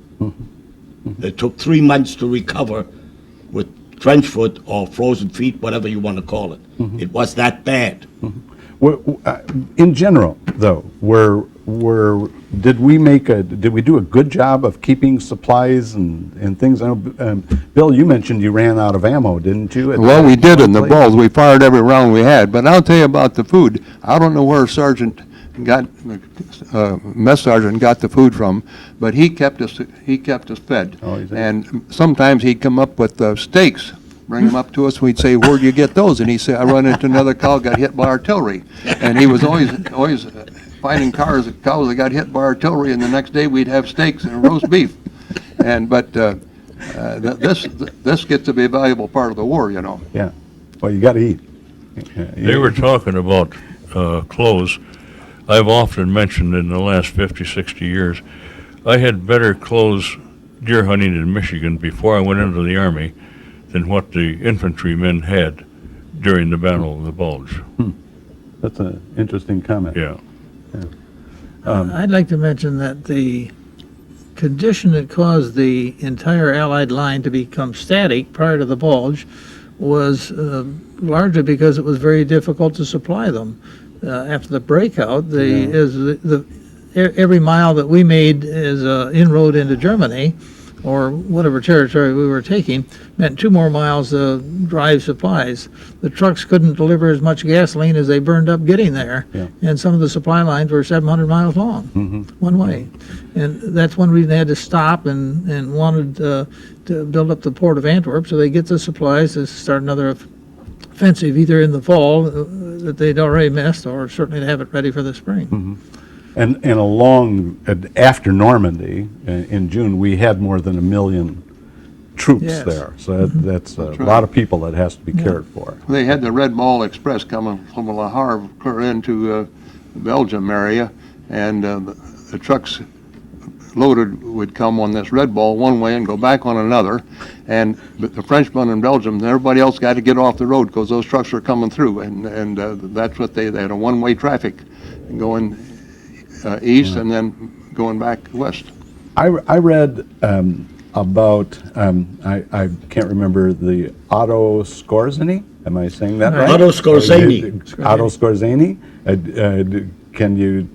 It took 3 months to recover with trench foot or frozen feet, whatever you want to call it. It was that bad. In general, though, did we do a good job of keeping supplies and things? I know, Bill, you mentioned you ran out of ammo, didn't you? Well, we did in the Bulge. We fired every round we had. But I'll tell you about the food. I don't know where Mess Sergeant got the food from, but he kept us fed. Oh, he did? And sometimes he'd come up with steaks, bring them up to us. We'd say, "Where'd you get those?" And he'd say, "I run into another cow, got hit by artillery." And he was always finding cows that got hit by artillery, and the next day we'd have steaks and roast beef. But this gets to be a valuable part of the war, you know. Yeah. Well, you got to eat. They were talking about clothes. I've often mentioned in the last 50, 60 years, I had better clothes deer hunting in Michigan before I went into the Army than what the infantrymen had during the Battle of the Bulge. That's an interesting comment. Yeah. I'd like to mention that the condition that caused the entire Allied line to become static prior to the Bulge was largely because it was very difficult to supply them. After the breakout, every mile that we made as an inroad into Germany, or whatever territory we were taking, meant 2 more miles of drive supplies. The trucks couldn't deliver as much gasoline as they burned up getting there, and some of the supply lines were 700 miles long, one way. And that's one reason they had to stop and wanted to build up the port of Antwerp so they get the supplies to start another offensive either in the fall that they'd already missed, or certainly to have it ready for the spring. And after Normandy, in June, we had more than 1 million troops there. So that's a lot of people that has to be cared for. They had the Red Ball Express coming from Le Havre into the Belgium area, and the trucks loaded would come on this Red Ball one way and go back on another, and the Frenchmen in Belgium and everybody else got to get off the road because those trucks were coming through, and that's what they had, a one-way traffic going east and then going back west. I read about, I can't remember, the Otto Skorzeny. Am I saying that right? Otto Skorzeny. Otto Skorzeny. Can you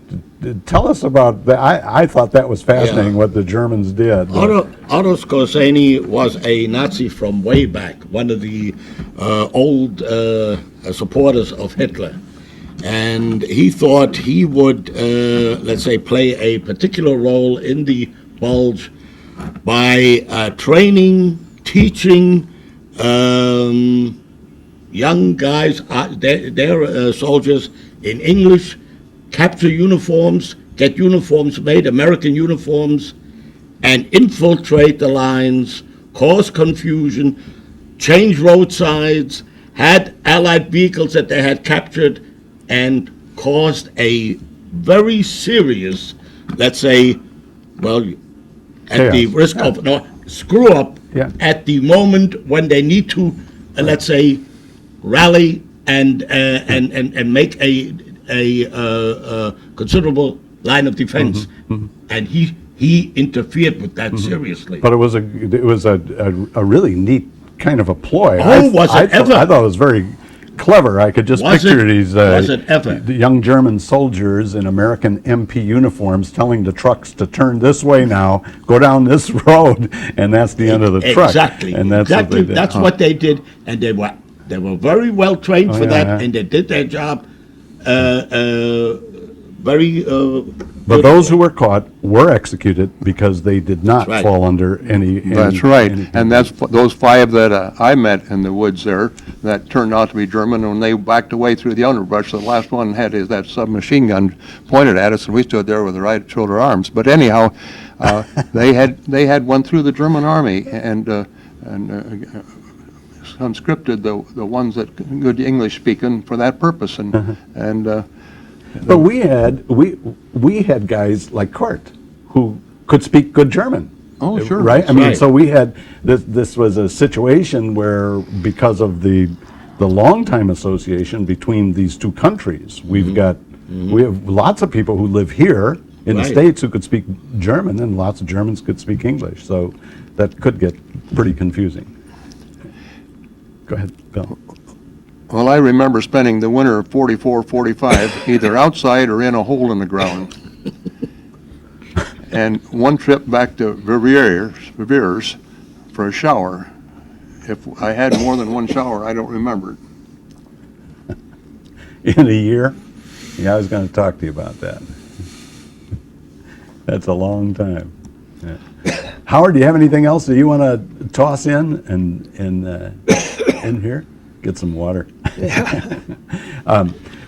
tell us about that? I thought that was fascinating what the Germans did. Otto Skorzeny was a Nazi from way back, one of the old supporters of Hitler. And he thought he would, let's say, play a particular role in the Bulge by training, teaching young guys, their soldiers, in English, capture uniforms, get uniforms made, American uniforms, and infiltrate the lines, cause confusion, change roadsides, had Allied vehicles that they had captured, and caused a very serious, let's say, well, at the risk of screw up at the moment when they need to, let's say, rally and make a considerable line of defense, and he interfered with that seriously. But it was a really neat kind of a ploy. Oh, was it ever? I thought it was very clever. I could just Was picture it- these was it ever? the young German soldiers in American MP uniforms telling the trucks to turn this way now, go down this road, and that's the end of the truck. Exactly. And that's exactly. what they did. That's what they did, and they were very well trained Oh, for yeah, that, yeah. and they did their job very. But those who were caught were executed because they did not That's right. fall under any. That's right, anything. and that's those 5 that I met in the woods there that turned out to be German. When they backed away through the underbrush, the last one had that submachine gun pointed at us, and we stood there with the right shoulder arms. But anyhow, they had went through the German army and conscripted the ones that good English speaking for that purpose, and. But we had guys like Kurt who could speak good German. Oh, sure. Right? I mean, right. so we had, this was a situation where, because of the longtime association between these two countries, we have lots of people who live here in the Right. States who could speak German, and lots of Germans could speak English. So that could get pretty confusing. Go ahead, Bill. Well, I remember spending the winter of 44, 45, either outside or in a hole in the ground. And one trip back to Vivier's for a shower. If I had more than one shower, I don't remember it. In a year? Yeah, I was going to talk to you about that. That's a long time. Yeah. Howard, do you have anything else that you want to toss in here? Get some water.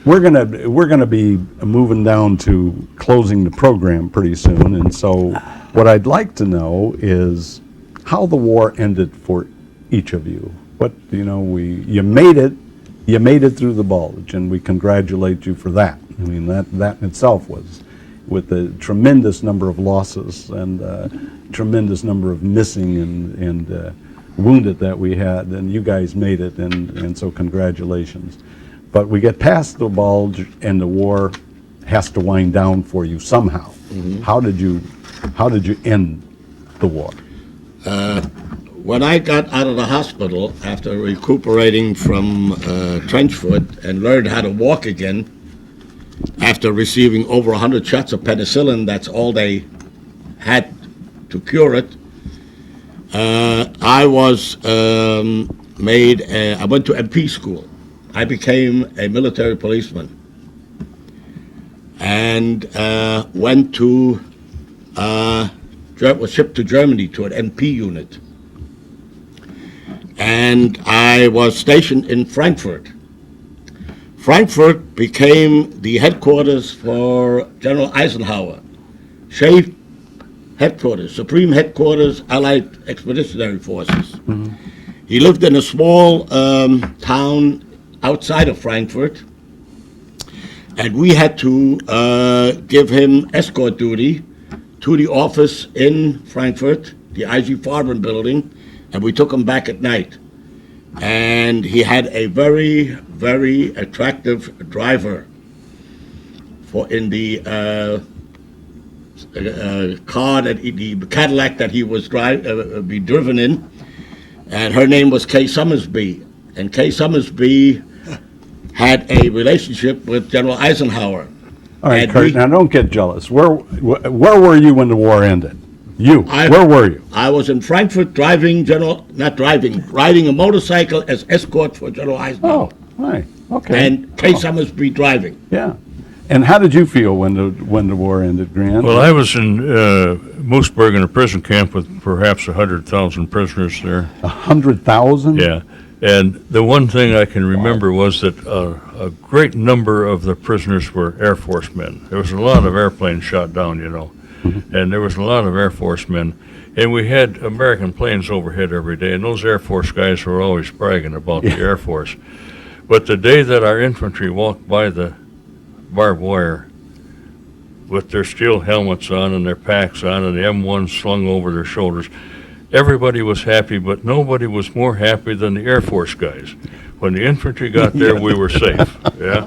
We're gonna be moving down to closing the program pretty soon, and so what I'd like to know is how the war ended for each of you. What you made it through the Bulge, and we congratulate you for that. I mean, that in itself was, with the tremendous number of losses and tremendous number of missing and wounded that we had, and you guys made it, and so congratulations. But we get past the Bulge, and the war has to wind down for you somehow. How did you end the war? When I got out of the hospital after recuperating from trench foot and learned how to walk again, after receiving over 100 shots of penicillin, that's all they had to cure it. I was I went to MP school. I became a military policeman and was shipped to Germany to an MP unit. And I was stationed in Frankfurt. Frankfurt became the headquarters for General Eisenhower, SHAEF headquarters, Supreme Headquarters, Allied Expeditionary Forces. He lived in a small town outside of Frankfurt, and we had to give him escort duty to the office in Frankfurt, the IG Farben building, and we took him back at night. And he had a very, very attractive driver in the car, the Cadillac that he was be driven in, and her name was Kay Summersby. And Kay Summersby had a relationship with General Eisenhower. All right, And Kurt, now don't get jealous. Where were you when the war ended? Where were you? I was in Frankfurt riding a motorcycle as escort for General Eisenhower. Oh, right, okay. And Kay Summersby driving. Yeah. And how did you feel when the war ended, Grant? Well, I was in Moosburg in a prison camp with perhaps 100,000 prisoners there. 100,000? Yeah, and the one thing I can remember was that a great number of the prisoners were Air Force men. There was a lot of airplanes shot down, and there was a lot of Air Force men. And we had American planes overhead every day, and those Air Force guys were always bragging about the Air Force. But the day that our infantry walked by the barbed wire with their steel helmets on and their packs on and the M1 slung over their shoulders, everybody was happy, but nobody was more happy than the Air Force guys. When the infantry got there, we were safe. Yeah.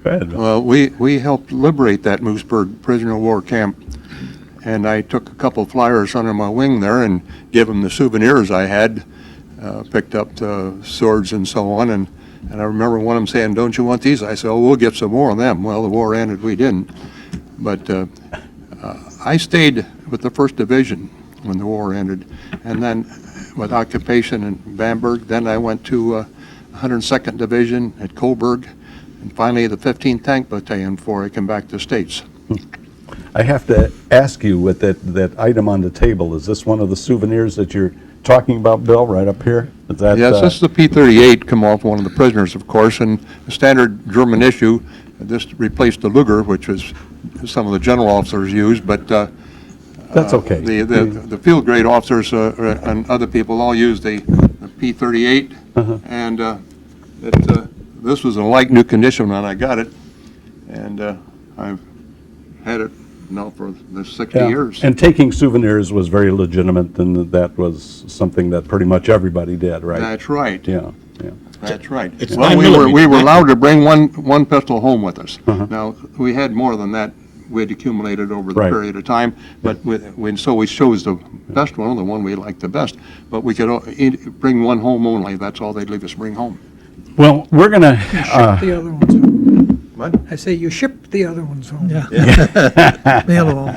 Go ahead. Well, we helped liberate that Moosburg prisoner of war camp, and I took a couple flyers under my wing there and gave them the souvenirs I had picked up the swords and so on. And I remember one of them saying, "Don't you want these?" I said, "Oh, we'll get some more of them." Well, the war ended, we didn't. But I stayed with the 1st Division when the war ended, and then with occupation in Bamberg. Then I went to 102nd Division at Coburg, and finally the 15th Tank Battalion before I came back to the States. I have to ask you, with that item on the table, is this one of the souvenirs that you're talking about, Bill, right up here? Is that, Yes, this is the P-38, come off one of the prisoners, of course, and a standard German issue. This replaced the Luger, which was some of the general officers used, but That's okay. The field grade officers and other people all use the P-38, and this was in like new condition when I got it, and I've had it now for the 60 Yeah. years. And taking souvenirs was very legitimate, and that was something that pretty much everybody did, right? That's right. Yeah, yeah. That's right. It's Well, 9mm, we were right? allowed to bring one pistol home with us. Now, we had more than that we'd accumulated over the Right. period of time, but so we chose the best one, the one we liked the best. But we could bring one home only. That's all they'd leave us bring home. Well, we're gonna, Ship the other ones home. What? I say you ship the other ones home. Yeah. Mail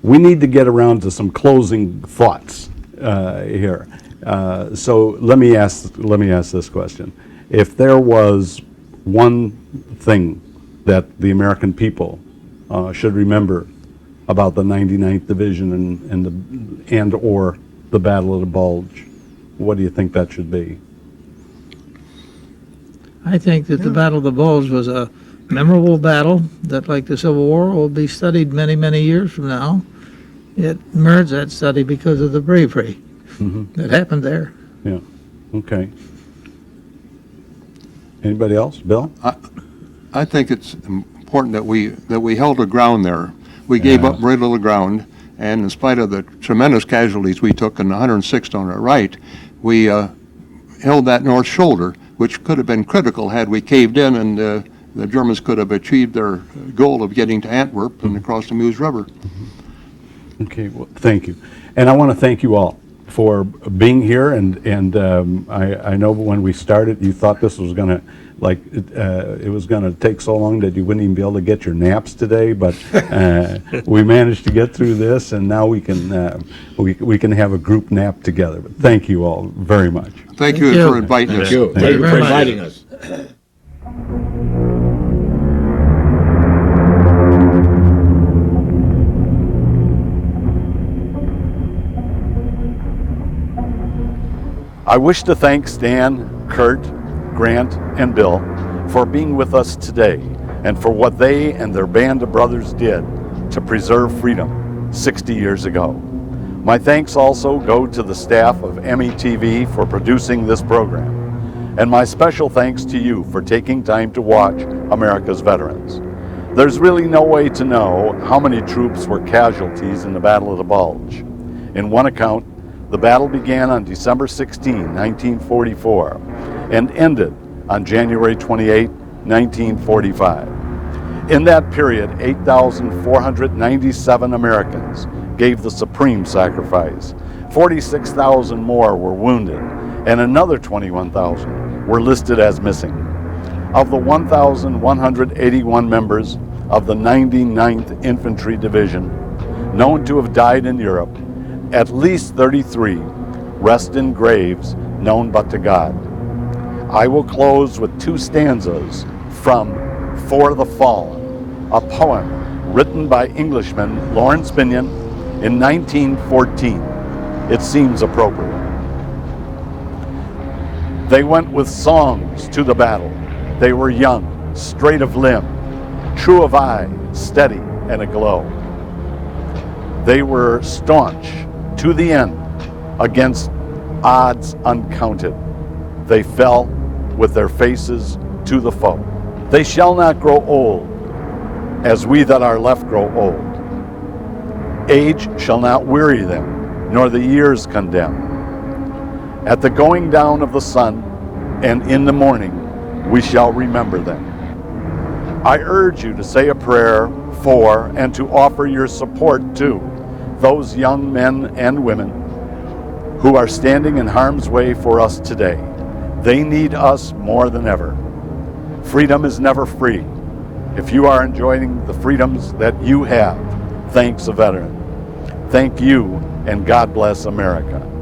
we need to get around to some closing thoughts here. So let me ask this question. If there was one thing that the American people should remember about the 99th Division and or the Battle of the Bulge, what do you think that should be? I think that the Battle of the Bulge was a memorable battle that, like the Civil War, will be studied many, many years from now. It merits that study because of the bravery that happened there. Yeah, okay. Anybody else? Bill? I think it's important that we held the ground there. We gave up very little ground, and in spite of the tremendous casualties we took in the 106th on our right, we held that north shoulder, which could have been critical had we caved in, and the Germans could have achieved their goal of getting to Antwerp and across the Meuse River. Okay, well, thank you. And I want to thank you all for being here, and I know when we started, you thought this was going to, it was going to take so long that you wouldn't even be able to get your naps today, but we managed to get through this, and now we can have a group nap together. But thank you all very much. Thank you you. for inviting us. Thank you. Thank you very for much. inviting us. I wish to thank Stan, Kurt, Grant, and Bill for being with us today and for what they and their band of brothers did to preserve freedom 60 years ago. My thanks also go to the staff of METV for producing this program, and my special thanks to you for taking time to watch America's Veterans. There's really no way to know how many troops were casualties in the Battle of the Bulge. In one account, the battle began on December 16, 1944, and ended on January 28, 1945. In that period, 8,497 Americans gave the supreme sacrifice. 46,000 more were wounded, and another 21,000 were listed as missing. Of the 1,181 members of the 99th Infantry Division known to have died in Europe, at least 33 rest in graves known but to God. I will close with two stanzas from For the Fallen, a poem written by Englishman Lawrence Binyon in 1914. It seems appropriate. They went with songs to the battle. They were young, straight of limb, true of eye, steady and aglow. They were staunch to the end against odds uncounted. They fell with their faces to the foe. They shall not grow old as we that are left grow old. Age shall not weary them, nor the years condemn. At the going down of the sun and in the morning, we shall remember them. I urge you to say a prayer for and to offer your support to those young men and women who are standing in harm's way for us today. They need us more than ever. Freedom is never free. If you are enjoying the freedoms that you have, thanks a veteran. Thank you, and God bless America.